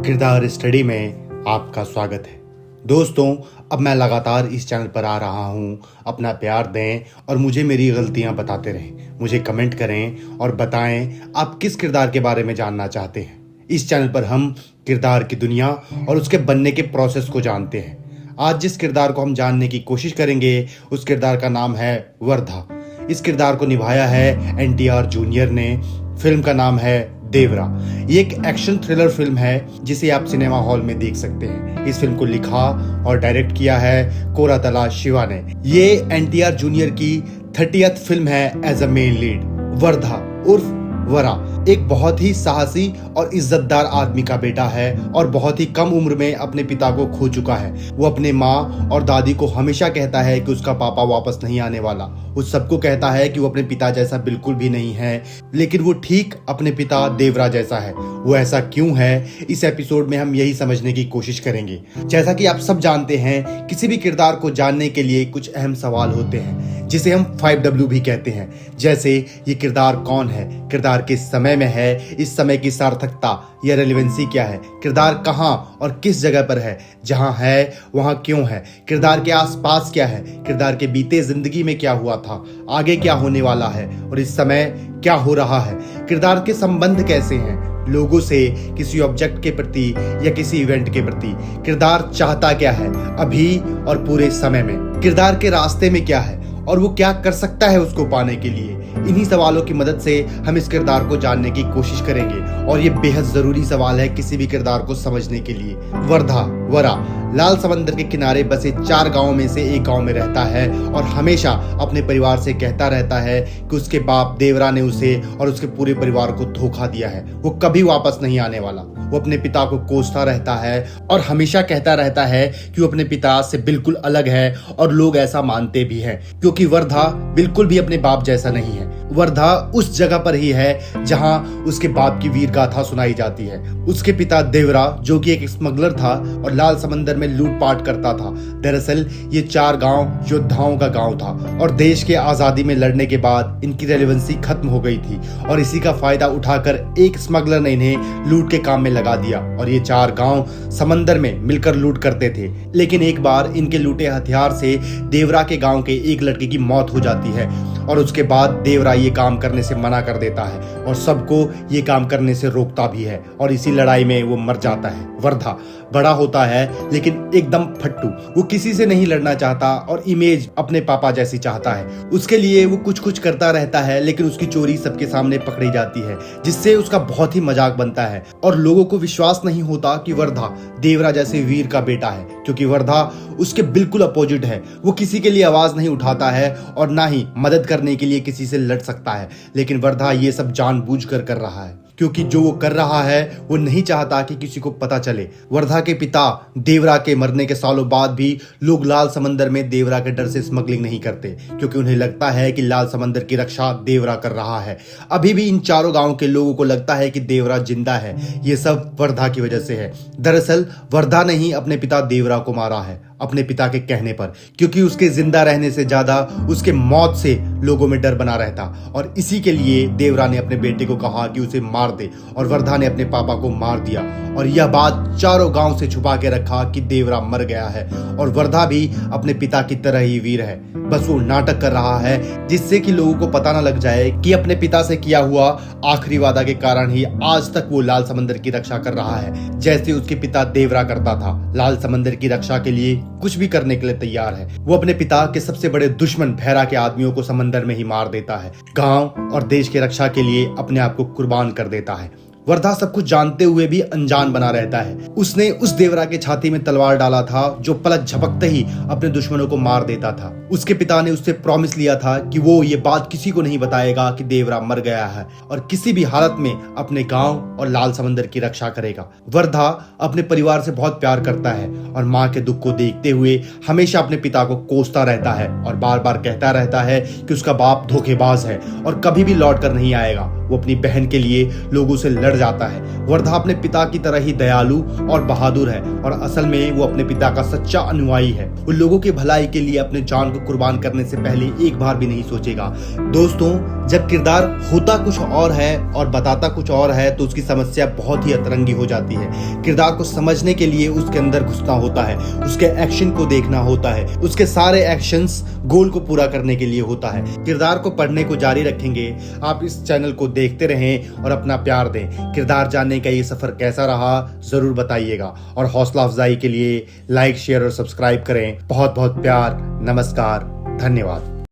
किरदार स्टडी में आपका स्वागत है। दोस्तों, अब मैं लगातार इस चैनल पर आ रहा हूँ। अपना प्यार दें और मुझे मेरी गलतियाँ बताते रहें। मुझे कमेंट करें और बताएं आप किस किरदार के बारे में जानना चाहते हैं। इस चैनल पर हम किरदार की दुनिया और उसके बनने के प्रोसेस को जानते हैं। आज जिस किरदार को हम जानने की कोशिश करेंगे उस किरदार का नाम है वर्धा। इस किरदार को निभाया है एनटीआर जूनियर ने। फिल्म का नाम है देवरा। ये एक एक्शन थ्रिलर फिल्म है जिसे आप सिनेमा हॉल में देख सकते हैं। इस फिल्म को लिखा और डायरेक्ट किया है कोरातला शिवा ने। ये एनटीआर जूनियर की 30th फिल्म है as a main lead. Vardha उर्फ वरा एक बहुत ही साहसी और इज्जतदार आदमी का बेटा है और बहुत ही कम उम्र में अपने पिता को खो चुका है। वो अपने माँ और दादी को हमेशा कहता है कि उसका पापा वापस नहीं आने वाला। वो सबको कहता है कि वो अपने पिता जैसा बिल्कुल भी नहीं है, लेकिन वो ठीक अपने पिता देवरा जैसा है। वो ऐसा क्यों है, इस एपिसोड में हम यही समझने की कोशिश करेंगे। जैसा कि आप सब जानते हैं, किसी भी किरदार को जानने के लिए कुछ अहम सवाल होते हैं जिसे हम 5W भी कहते हैं। जैसे ये किरदार कौन है, किरदार किस समय में है, इस समय की सार्थकता या रेलेवेंसी क्या है, किरदार कहाँ और किस जगह पर है, जहाँ है वहाँ क्यों है, किरदार के आसपास क्या है, किरदार के बीते जिंदगी में क्या हुआ था, आगे क्या होने वाला है और इस समय क्या हो रहा है, किरदार के संबंध कैसे हैं लोगों से, किसी ऑब्जेक्ट के प्रति या किसी इवेंट के प्रति, किरदार चाहता क्या है अभी और पूरे समय में, किरदार के रास्ते में क्या है और वो क्या कर सकता है उसको पाने के लिए। इन्हीं सवालों की मदद से हम इस किरदार को जानने की कोशिश करेंगे और ये बेहद जरूरी सवाल है किसी भी किरदार को समझने के लिए। वर्धा वरा लाल समंदर के किनारे बसे 4 गांवों में से एक गांव में रहता है और हमेशा अपने परिवार से कहता रहता है कि उसके बाप देवरा ने उसे और उसके पूरे परिवार को धोखा दिया है, वो कभी वापस नहीं आने वाला। वो अपने पिता को कोसता रहता है और हमेशा कहता रहता है कि वो अपने पिता से बिल्कुल अलग है और लोग ऐसा मानते भी हैं क्योंकि वर्धा बिल्कुल भी अपने बाप जैसा नहीं है। वर्धा उस जगह पर ही है जहां उसके बाप की वीर गाथा सुनाई जाती है। उसके पिता देवरा जो कि एक स्मगलर था और लाल समंदर में लूटपाट करता था। दरअसल ये 4 गांव योद्धाओं का गांव था और देश के आजादी में लड़ने के बाद इनकी रेलेवेंसी खत्म हो गई थी और इसी का फायदा उठाकर एक स्मगलर ने इन्हें लूट के काम में लगा दिया और ये 4 गांव समंदर में मिलकर लूट करते थे। लेकिन एक बार इनके लूटे हथियार से देवरा के गांव के एक लड़के की मौत हो जाती है और उसके बाद देवरा ये काम करने से मना कर देता है और सबको ये काम करने से रोकता भी है और इसी लड़ाई में वो मर जाता है। वर्धा बड़ा होता है लेकिन एकदम फट्टू। वो किसी से नहीं लड़ना चाहता और इमेज अपने पापा जैसी चाहता है। उसके लिए वो कुछ कुछ करता रहता है लेकिन उसकी चोरी सबके सामने पकड़ी जाती है जिससे उसका बहुत ही मजाक बनता है और लोगों को विश्वास नहीं होता कि वर्धा देवरा जैसे वीर का बेटा है क्योंकि वर्धा उसके बिल्कुल अपोजिट है। वो किसी के लिए आवाज नहीं उठाता है और ना ही मदद करने के लिए किसी से लड़ सकता है, लेकिन वर्धा ये सब जानबूझकर कर रहा है क्योंकि जो वो कर रहा है वो नहीं चाहता कि किसी को पता चले। वर्धा के पिता देवरा के मरने के सालों बाद भी लोग लाल समंदर में देवरा के डर से स्मगलिंग नहीं करते क्योंकि उन्हें लगता है कि लाल समंदर की रक्षा देवरा कर रहा है। अभी भी इन 4 गांवों के लोगों को लगता है कि देवरा जिंदा है। ये सब वर्धा की वजह से है। दरअसल वर्धा ने ही अपने पिता देवरा को मारा है अपने पिता के कहने पर, क्योंकि उसके जिंदा रहने से ज्यादा उसके मौत से लोगों में डर बना रहता और इसी के लिए देवरा ने अपने बेटे को कहा कि उसे मार दे और वर्धा ने अपने पापा को मार दिया और यह बात 4 गांव से छुपा के रखा कि देवरा मर गया है और वर्धा भी अपने पिता की तरह ही वीर है। बस वो नाटक कर रहा है जिससे कि लोगों को पता ना लग जाए कि अपने पिता से किया हुआ आखिरी वादा के कारण ही आज तक वो लाल समंदर की रक्षा कर रहा है, जैसे उसके पिता देवरा करता था। लाल समंदर की रक्षा के लिए कुछ भी करने के लिए तैयार है। वो अपने पिता के सबसे बड़े दुश्मन भैरा के आदमियों को समंदर में ही मार देता है। गांव और देश की रक्षा के लिए अपने आप को कुर्बान कर देता है। वर्धा सब कुछ जानते हुए भी अनजान बना रहता है। उसने उस देवरा के छाती में तलवार डाला था जो पलक झपकते ही अपने दुश्मनों को मार देता था। उसके पिता ने उससे प्रॉमिस लिया था कि वो ये बात किसी को नहीं बताएगा कि देवरा मर गया है और किसी भी हालत में अपने गांव और लाल समंदर की रक्षा करेगा। वर्धा अपने परिवार से बहुत प्यार करता है और माँ के दुख को देखते हुए हमेशा अपने पिता को कोसता रहता है और बार बार कहता रहता है कि उसका बाप धोखेबाज है और कभी भी लौट कर नहीं आएगा। वो अपनी बहन के लिए लोगों से लड़ जाता है। वर्धा अपने पिता की तरह ही दयालु और बहादुर है और असल में वो अपने पिता का सच्चा अनुयायी है। वो लोगों की भलाई के लिए अपने जान को कुर्बान करने से पहले एक बार भी नहीं सोचेगा। दोस्तों, जब किरदार होता कुछ और है और बताता कुछ और है तो उसकी समस्या बहुत ही अतरंगी हो जाती है। किरदार को समझने के लिए उसके अंदर घुसना होता है, उसके एक्शन को देखना होता है, उसके सारे एक्शंस गोल को पूरा करने के लिए होता है। किरदार को पढ़ने को जारी रखेंगे, आप इस चैनल को देखते रहें और अपना प्यार दें। किरदार जानने का ये सफर कैसा रहा जरूर बताइएगा और हौसला अफजाई के लिए लाइक, शेयर और सब्सक्राइब करें। बहुत बहुत प्यार, नमस्कार, धन्यवाद।